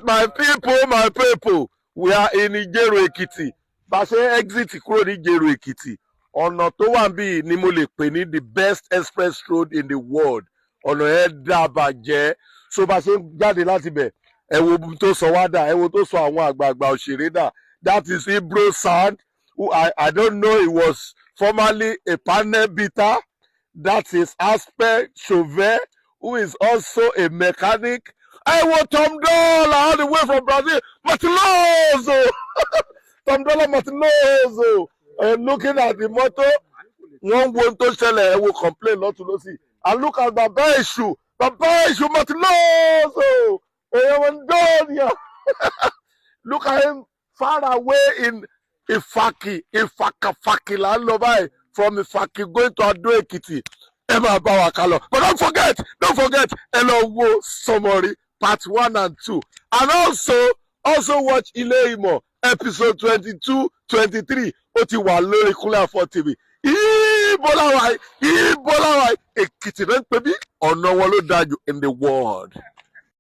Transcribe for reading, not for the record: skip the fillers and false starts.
right, my people, we are in Ijero Ekiti. Base exit kúrò ní Ijero Ekiti. Ọ̀nà tó wà níbí ni mo lè pè ní the best express road in the world. Ọ̀nà ẹ̀ dá bàjẹ́. So bá ṣe jáde láti bẹ̀, ẹ wo tó sọ wá dà, ẹ wo tó sọ àwọn àgbààgbà òṣèré dà. That is Ibro Sand, who I don't know, he was formerly a panel beater. That is Asper Chauvet, who is also a mechanic. I want Tom Dollar all the way from Brazil. Matiloso! Tom Dollar Matiloso! And looking at the motto, one want to sell it, I will complain not to know see. And look at Baba Ishu Matiloso! Look at him far away in Ifaki land from Ifaki going to Ado Ekiti. Emma Bawakalo. But don't forget, Hello Summary Part 1 and 2. And also watch Ileimo episode 22, 23. Oti wa lórí Kunle Afod TV. Ibolawai, Ekiti, baby, ọ̀nà wọn ló dájú in the world.